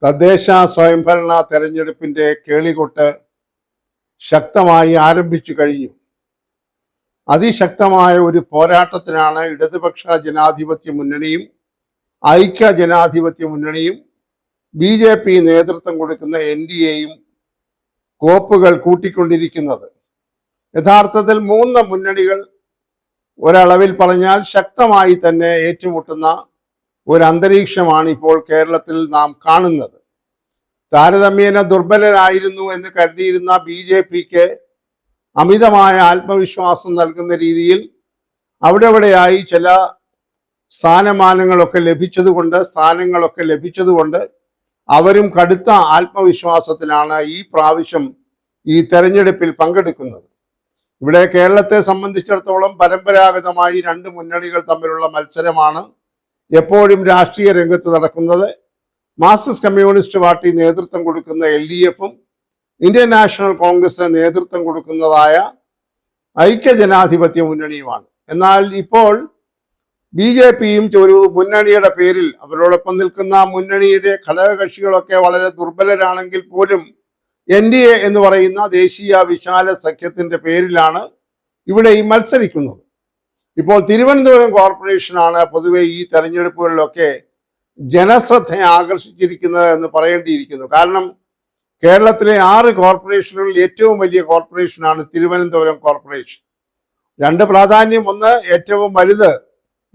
തദ്ദേശ സ്വയംഭരണ തെരഞ്ഞെടുപ്പിന്റെ കേളികൊട്ട് ശക്തമായി ആരംഭിച്ചു കഴിഞ്ഞു. അതിശക്തമായ ഒരു പോരാട്ടത്തിനാണ് ഇടതുപക്ഷ ജനാധിപത്യ മുന്നണിയും ഐക്യ ജനാധിപത്യ മുന്നണിയും BJP നേതൃത്വം കൊടുക്കുന്ന NDAയും കോപ്പുകൾ കൂട്ടിക്കൊണ്ടിരിക്കുന്നത്. യഥാർത്ഥത്തിൽ മൂന്ന് മുന്നണികൾ ഒരളവിൽ പറഞ്ഞാൽ ശക്തമായി തന്നെ ഏറ്റുമുട്ടുന്ന ഒരു അന്തരീക്ഷമാണ് ഇപ്പോൾ കേരളത്തിൽ നാം കാണുന്നത്. താരതമ്യേന ദുർബലരായിരുന്നു എന്ന് കരുതിയിരുന്ന BJPക്ക് അമിതമായ ആത്മവിശ്വാസം നൽകുന്ന രീതിയിൽ അവിടെയായി ചില സ്ഥാനങ്ങളൊക്കെ ലഭിച്ചതുകൊണ്ട് അവരും കടുത്ത ആത്മവിശ്വാസത്തിലാണ് ഈ പ്രാവശ്യം ഈ തെരഞ്ഞെടുപ്പിൽ പങ്കെടുക്കുന്നത്. ഇവിടെ കേരളത്തെ സംബന്ധിച്ചിടത്തോളം പരമ്പരാഗതമായി രണ്ട് മുന്നണികൾ തമ്മിലുള്ള മത്സരമാണ് എപ്പോഴും രാഷ്ട്രീയ രംഗത്ത് നടക്കുന്നത്. മാർക്സിസ്റ്റ് കമ്മ്യൂണിസ്റ്റ് പാർട്ടി നേതൃത്വം കൊടുക്കുന്ന LDFും ഇന്ത്യൻ നാഷണൽ കോൺഗ്രസ് നേതൃത്വം കൊടുക്കുന്നതായ ഐക്യ ജനാധിപത്യ മുന്നണിയുമാണ്. എന്നാൽ ഇപ്പോൾ BJPയും ഒരു മുന്നണിയുടെ പേരിൽ അവരോടൊപ്പം നിൽക്കുന്ന മുന്നണിയുടെ ഘടകകക്ഷികളൊക്കെ വളരെ ദുർബലരാണെങ്കിൽ പോലും NDA എന്ന് പറയുന്ന ദേശീയ വിശാല സഖ്യത്തിന്റെ പേരിലാണ് ഇവിടെ ഈ മത്സരിക്കുന്നത്. ഇപ്പോൾ തിരുവനന്തപുരം കോർപ്പറേഷനാണ് പൊതുവെ ഈ തെരഞ്ഞെടുപ്പുകളിലൊക്കെ ജനശ്രദ്ധ ആകർഷിച്ചിരിക്കുന്നത് എന്ന് പറയേണ്ടിയിരിക്കുന്നു. കാരണം കേരളത്തിലെ 6 കോർപ്പറേഷനുകളിൽ ഏറ്റവും വലിയ കോർപ്പറേഷനാണ് തിരുവനന്തപുരം കോർപ്പറേഷൻ. രണ്ട് പ്രാധാന്യം: ഒന്ന്, ഏറ്റവും വലുത്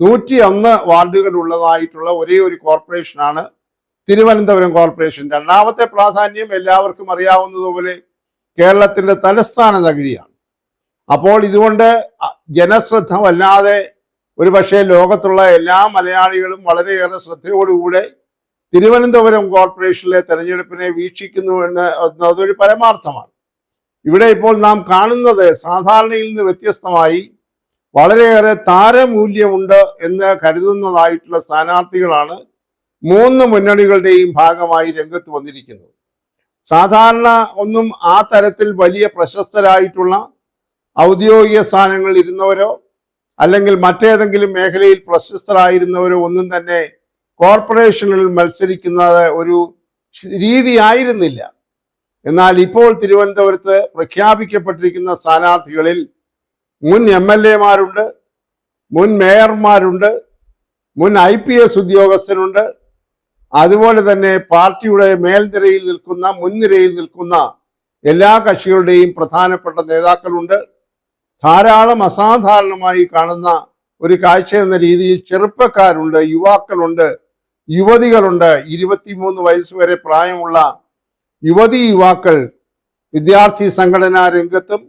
101 വാർഡുകൾ ഉള്ളതായിട്ടുള്ള ഒരേ ഒരു കോർപ്പറേഷനാണ് തിരുവനന്തപുരം കോർപ്പറേഷൻ. രണ്ടാമത്തെ പ്രാധാന്യം എല്ലാവർക്കും അറിയാവുന്നതുപോലെ കേരളത്തിന്റെ തലസ്ഥാന നഗരിയാണ്. അപ്പോൾ ഇതുകൊണ്ട് ജനശ്രദ്ധ വല്ലാതെ ഒരുപക്ഷെ ലോകത്തുള്ള എല്ലാ മലയാളികളും വളരെയേറെ ശ്രദ്ധയോടുകൂടെ തിരുവനന്തപുരം കോർപ്പറേഷനിലെ തെരഞ്ഞെടുപ്പിനെ വീക്ഷിക്കുന്നു എന്നതൊരു പരമാർത്ഥമാണ്. ഇവിടെ ഇപ്പോൾ നാം കാണുന്നത് സാധാരണയിൽ നിന്ന് വ്യത്യസ്തമായി വളരെയേറെ താരമൂല്യമുണ്ട് എന്ന് കരുതുന്നതായിട്ടുള്ള സ്ഥാനാർത്ഥികളാണ് മൂന്ന് മുന്നണികളുടെയും ഭാഗമായി രംഗത്ത് വന്നിരിക്കുന്നത്. സാധാരണ ഒന്നും ആ തരത്തിൽ വലിയ പ്രശസ്തരായിട്ടുള്ള ഔദ്യോഗിക സ്ഥാനങ്ങളിൽ ഇരുന്നവരോ അല്ലെങ്കിൽ മറ്റേതെങ്കിലും മേഖലയിൽ പ്രശസ്തരായിരുന്നവരോ ഒന്നും തന്നെ കോർപ്പറേഷനിൽ മത്സരിക്കുന്നത് ഒരു രീതിയായിരുന്നില്ല. എന്നാൽ ഇപ്പോൾ തിരുവനന്തപുരത്ത് പ്രഖ്യാപിക്കപ്പെട്ടിരിക്കുന്ന സ്ഥാനാർത്ഥികളിൽ മുൻ MLAമാരുണ്ട്, മുൻ മേയർമാരുണ്ട്, മുൻ IPS ഉദ്യോഗസ്ഥരുണ്ട്, അതുപോലെ തന്നെ പാർട്ടിയുടെ മുൻനിരയിൽ നിൽക്കുന്ന എല്ലാ കക്ഷികളുടെയും പ്രധാനപ്പെട്ട നേതാക്കളുണ്ട്. ധാരാളം അസാധാരണമായി കാണുന്ന ഒരു കാഴ്ച എന്ന രീതിയിൽ ചെറുപ്പക്കാരുണ്ട്, യുവാക്കളുണ്ട്, യുവതികളുണ്ട്. 23 വയസ്സ് വരെ പ്രായമുള്ള യുവാക്കൾ വിദ്യാർത്ഥി സംഘടനാ രംഗത്തും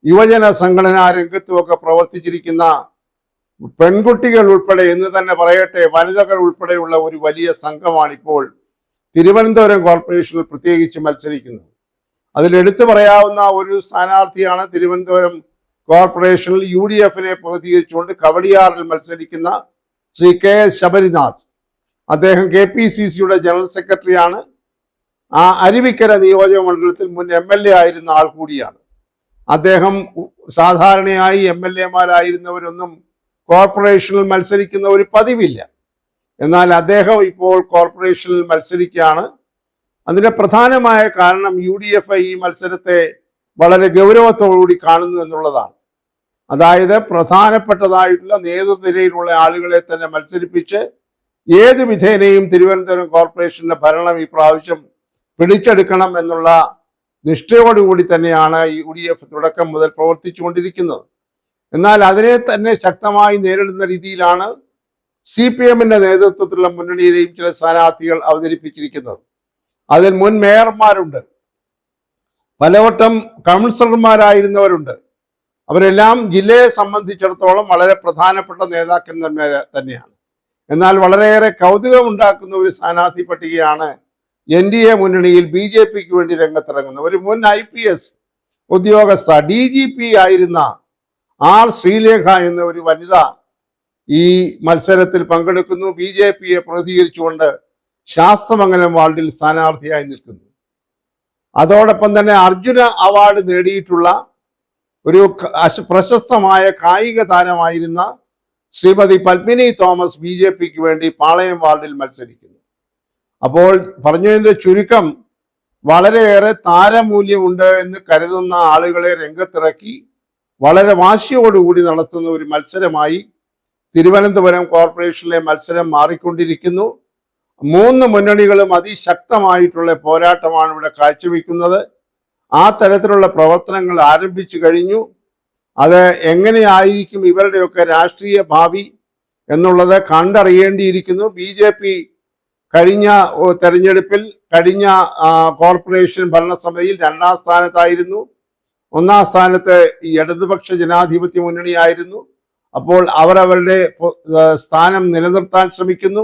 യുവജന സംഘടനാ രംഗത്തും ഒക്കെ പ്രവർത്തിച്ചിരിക്കുന്ന പെൺകുട്ടികൾ ഉൾപ്പെടെ എന്ന് തന്നെ പറയട്ടെ, വനിതകൾ ഉൾപ്പെടെയുള്ള ഒരു വലിയ സംഘമാണ് ഇപ്പോൾ തിരുവനന്തപുരം കോർപ്പറേഷനിൽ പ്രത്യേകിച്ച് മത്സരിക്കുന്നത്. അതിലെടുത്തു പറയാവുന്ന ഒരു സ്ഥാനാർത്ഥിയാണ് തിരുവനന്തപുരം കോർപ്പറേഷനിൽ UDFനെ പ്രതിനിധീകരിച്ചുകൊണ്ട് കവടിയാറിൽ മത്സരിക്കുന്ന ശ്രീ KS ശബരിനാഥ്. അദ്ദേഹം KPCCയുടെ ജനറൽ സെക്രട്ടറിയാണ്. ആ അരുവിക്കര നിയോജക മണ്ഡലത്തിൽ മുൻ MLA ആയിരുന്ന ആൾ കൂടിയാണ് അദ്ദേഹം. സാധാരണയായി MLAമാരായിരുന്നവരൊന്നും കോർപ്പറേഷനിൽ മത്സരിക്കുന്ന ഒരു പതിവില്ല. എന്നാൽ അദ്ദേഹം ഇപ്പോൾ കോർപ്പറേഷനിൽ മത്സരിക്കുകയാണ്. അതിന്റെ പ്രധാനമായ കാരണം UDF ഈ മത്സരത്തെ വളരെ ഗൗരവത്തോടുകൂടി കാണുന്നു എന്നുള്ളതാണ്. അതായത് പ്രധാനപ്പെട്ടതായിട്ടുള്ള നേതൃനിരയിലുള്ള ആളുകളെ തന്നെ മത്സരിപ്പിച്ച് ഏത് വിധേനയും തിരുവനന്തപുരം കോർപ്പറേഷന്റെ ഭരണം ഈ പ്രാവശ്യം പിടിച്ചെടുക്കണം എന്നുള്ള നിഷ്ഠയോടുകൂടി തന്നെയാണ് UDF തുടക്കം മുതൽ പ്രവർത്തിച്ചുകൊണ്ടിരിക്കുന്നത്. എന്നാൽ അതിനെ തന്നെ ശക്തമായി നേരിടുന്ന രീതിയിലാണ് CPMന്റെ നേതൃത്വത്തിലുള്ള മുന്നണിയിലെയും ചില സ്ഥാനാർത്ഥികൾ അവതരിപ്പിച്ചിരിക്കുന്നത്. അതിൽ മുൻ മേയർമാരുണ്ട്, പലവട്ടം കൗൺസിലർമാരായിരുന്നവരുണ്ട്. അവരെല്ലാം ജില്ലയെ സംബന്ധിച്ചിടത്തോളം വളരെ പ്രധാനപ്പെട്ട നേതാക്കന്മാർ തന്നെയാണ്. എന്നാൽ വളരെയേറെ കൗതുകമുണ്ടാക്കുന്ന ഒരു സ്ഥാനാർത്ഥി പട്ടികയാണ് NDA മുന്നണിയിൽ BJPക്ക് വേണ്ടി രംഗത്തിറങ്ങുന്ന ഒരു മുൻ IPS ഉദ്യോഗസ്ഥ, DGP ആയിരുന്ന R ശ്രീലേഖ എന്ന ഒരു വനിത ഈ മത്സരത്തിൽ പങ്കെടുക്കുന്നു. BJPയെ പ്രതികരിച്ചുകൊണ്ട് ശാസ്തമംഗലം വാർഡിൽ സ്ഥാനാർത്ഥിയായി നിൽക്കുന്നു. അതോടൊപ്പം തന്നെ അർജുന അവാർഡ് നേടിയിട്ടുള്ള ഒരു പ്രശസ്തമായ കായിക താരമായിരുന്ന ശ്രീമതി പത്മിനി തോമസ് BJPക്ക് വേണ്ടി പാളയം വാർഡിൽ മത്സരിക്കുന്നു. അപ്പോൾ പറഞ്ഞതിന്റെ ചുരുക്കം, വളരെയേറെ താരമൂല്യമുണ്ട് എന്ന് കരുതുന്ന ആളുകളെ രംഗത്തിറക്കി വളരെ വാശിയോടുകൂടി നടത്തുന്ന ഒരു മത്സരമായി തിരുവനന്തപുരം കോർപ്പറേഷനിലെ മത്സരം മാറിക്കൊണ്ടിരിക്കുന്നു. മൂന്ന് മുന്നണികളും അതിശക്തമായിട്ടുള്ള പോരാട്ടമാണ് ഇവിടെ കാഴ്ചവെക്കുന്നത്. ആ തരത്തിലുള്ള പ്രവർത്തനങ്ങൾ ആരംഭിച്ചു കഴിഞ്ഞു. അത് എങ്ങനെയായിരിക്കും ഇവരുടെയൊക്കെ രാഷ്ട്രീയ ഭാവി എന്നുള്ളത് കണ്ടറിയേണ്ടിയിരിക്കുന്നു. BJP കഴിഞ്ഞ തെരഞ്ഞെടുപ്പിൽ, കഴിഞ്ഞ കോർപ്പറേഷൻ ഭരണസമിതിയിൽ 2ാം സ്ഥാനത്തായിരുന്നു. 1ാം സ്ഥാനത്ത് ഈ ഇടതുപക്ഷ ജനാധിപത്യ മുന്നണിയായിരുന്നു. അപ്പോൾ അവരവരുടെ സ്ഥാനം നിലനിർത്താൻ ശ്രമിക്കുന്നു.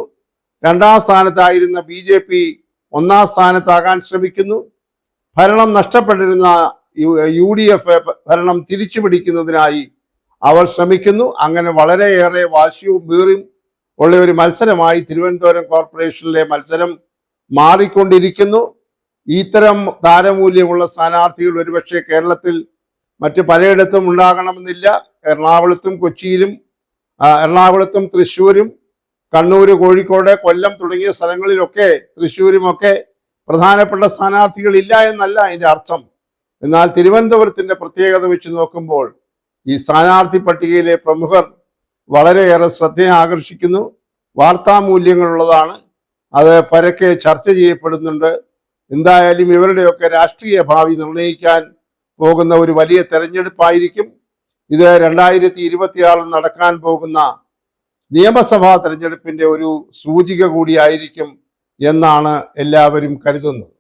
2ാം സ്ഥാനത്തായിരുന്ന BJP 1ാം സ്ഥാനത്താകാൻ ശ്രമിക്കുന്നു. ഭരണം നഷ്ടപ്പെട്ടിരുന്ന UDF ഭരണം തിരിച്ചു പിടിക്കുന്നതിനായി അവർ ശ്രമിക്കുന്നു. അങ്ങനെ വളരെയേറെ വാശിയും വീറും ഉള്ള ഒരു മത്സരമായി തിരുവനന്തപുരം കോർപ്പറേഷനിലെ മത്സരം മാറിക്കൊണ്ടിരിക്കുന്നു. ഇത്തരം താരമൂല്യമുള്ള സ്ഥാനാർത്ഥികൾ ഒരുപക്ഷെ കേരളത്തിൽ മറ്റ് പലയിടത്തും ഉണ്ടാകണമെന്നില്ല. എറണാകുളത്തും കൊച്ചിയിലും, എറണാകുളത്തും തൃശ്ശൂരും, കണ്ണൂര്, കോഴിക്കോട്, കൊല്ലം തുടങ്ങിയ സ്ഥലങ്ങളിലൊക്കെ, തൃശ്ശൂരുമൊക്കെ പ്രധാനപ്പെട്ട സ്ഥാനാർത്ഥികൾ ഇല്ല എന്നല്ല അതിൻ്റെ അർത്ഥം. എന്നാൽ തിരുവനന്തപുരത്തിന്റെ പ്രത്യേകത വെച്ച് നോക്കുമ്പോൾ ഈ സ്ഥാനാർത്ഥി പട്ടികയിലെ പ്രമുഖർ വളരെയേറെ ശ്രദ്ധയെ ആകർഷിക്കുന്നു. വാർത്താമൂല്യങ്ങളുള്ളതാണ്. അത് പരക്കെ ചർച്ച ചെയ്യപ്പെടുന്നുണ്ട്. എന്തായാലും ഇവരുടെയൊക്കെ രാഷ്ട്രീയ ഭാവി നിർണ്ണയിക്കാൻ പോകുന്ന ഒരു വലിയ തെരഞ്ഞെടുപ്പായിരിക്കും ഇത്. 2026 നടക്കാൻ പോകുന്ന നിയമസഭാ തെരഞ്ഞെടുപ്പിന്റെ ഒരു സൂചിക കൂടിയായിരിക്കും എന്നാണ് എല്ലാവരും കരുതുന്നത്.